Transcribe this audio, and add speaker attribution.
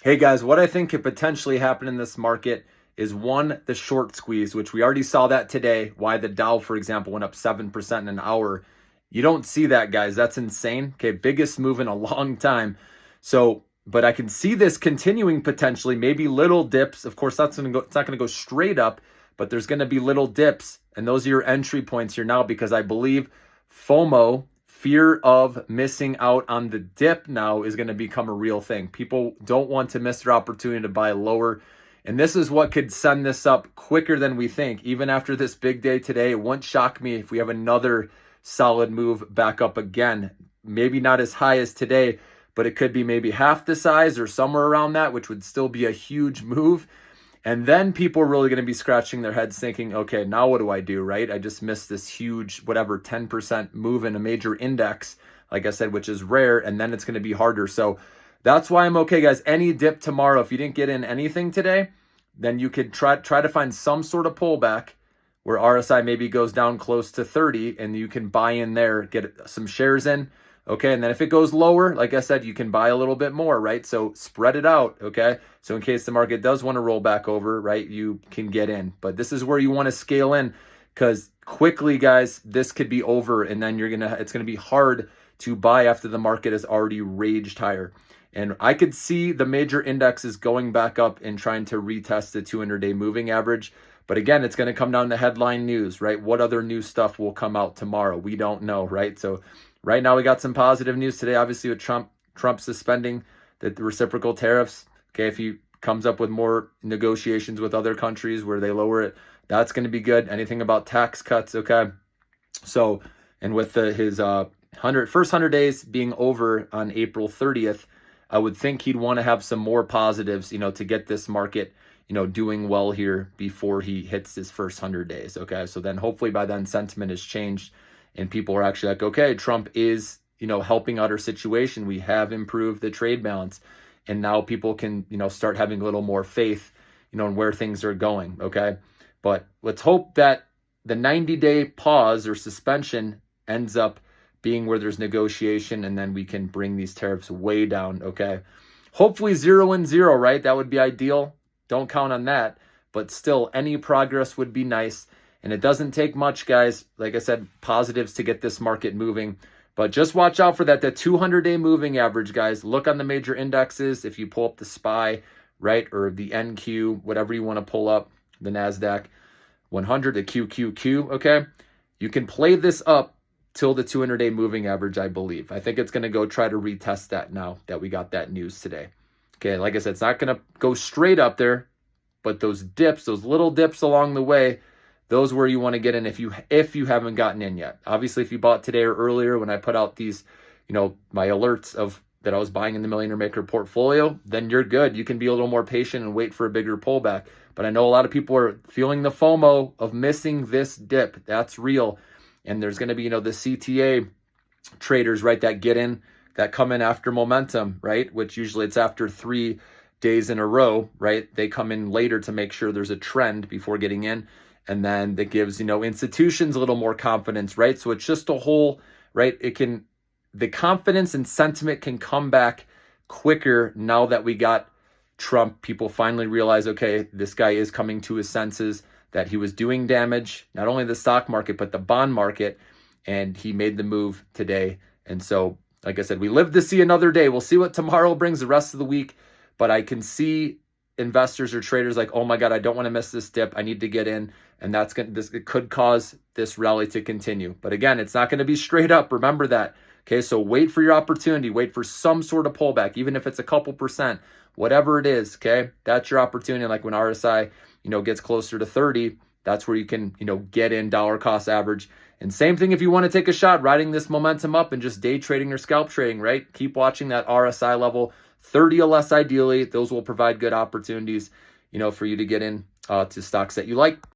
Speaker 1: Hey guys, what I think could potentially happen in this market is one, the short squeeze, which we already saw that today, why the Dow, for example, went up 7% in an hour. You don't see that, guys. That's insane. Okay, biggest move in a long time. So, but I can see this continuing potentially, maybe little dips. Of course, it's not gonna go straight up, but there's gonna be little dips. And those are your entry points here now because I believe FOMO, fear of missing out on the dip, now is going to become a real thing. People don't want to miss their opportunity to buy lower. And this is what could send this up quicker than we think. Even after this big day today, it wouldn't shock me if we have another solid move back up again. Maybe not as high as today, but it could be maybe half the size or somewhere around that, which would still be a huge move. And then people are really going to be scratching their heads thinking, okay, now what do I do, right? I just missed this huge, whatever, 10% move in a major index, like I said, which is rare, and then it's going to be harder. So that's why I'm okay, guys. Any dip tomorrow, if you didn't get in anything today, then you could try to find some sort of pullback where RSI maybe goes down close to 30 and you can buy in there, get some shares in. Okay, and then if it goes lower, like I said, you can buy a little bit more, right? So spread it out, okay? So in case the market does want to roll back over, right, you can get in. But this is where you want to scale in because quickly, guys, this could be over and then it's gonna be hard to buy after the market has already raged higher. And I could see the major indexes going back up and trying to retest the 200-day moving average. But again, it's going to come down to headline news, right? What other new stuff will come out tomorrow? We don't know, right? So right now we got some positive news today, obviously with Trump suspending the reciprocal tariffs. Okay, if he comes up with more negotiations with other countries where they lower it, that's going to be good. Anything about tax cuts, okay? So, and with his first 100 days being over on April 30th, I would think he'd want to have some more positives, to get this market, doing well here before he hits his first 100 days. Okay. So then hopefully by then sentiment has changed and people are actually like, okay, Trump is, helping out our situation. We have improved the trade balance. And now people can, start having a little more faith, in where things are going. Okay. But let's hope that the 90-day pause or suspension ends up being where there's negotiation and then we can bring these tariffs way down, okay? Hopefully 0 and 0, right? That would be ideal. Don't count on that. But still, any progress would be nice. And it doesn't take much, guys. Like I said, positives to get this market moving. But just watch out for that. The 200-day moving average, guys. Look on the major indexes. If you pull up the SPY, right, or the NQ, whatever you want to pull up, the NASDAQ 100, the QQQ, okay? You can play this up till the 200-day moving average, I believe. I think it's going to go try to retest that now that we got that news today. Okay, like I said, it's not going to go straight up there, but those dips, those little dips along the way, those where you want to get in if you haven't gotten in yet. Obviously, if you bought today or earlier when I put out these, my alerts of that I was buying in the Millionaire Maker portfolio, then you're good. You can be a little more patient and wait for a bigger pullback. But I know a lot of people are feeling the FOMO of missing this dip. That's real. And there's going to be, the CTA traders, right, that come in after momentum, right, which usually it's after 3 days in a row, right? They come in later to make sure there's a trend before getting in. And then that gives, institutions a little more confidence, right? So it's just a whole, right? The confidence and sentiment can come back quicker now that we got Trump. People finally realize, okay, this guy is coming to his senses, that he was doing damage, not only the stock market, but the bond market, and he made the move today. And so, like I said, we live to see another day. We'll see what tomorrow brings the rest of the week, but I can see investors or traders like, oh my God, I don't want to miss this dip. I need to get in. And it could cause this rally to continue. But again, it's not going to be straight up. Remember that. Okay, so wait for your opportunity. Wait for some sort of pullback, even if it's a couple percent, whatever it is. Okay, that's your opportunity. Like when RSI, gets closer to 30, that's where you can, get in dollar cost average. And same thing if you want to take a shot riding this momentum up and just day trading or scalp trading, right? Keep watching that RSI level, 30 or less ideally. Those will provide good opportunities, for you to get in to stocks that you like.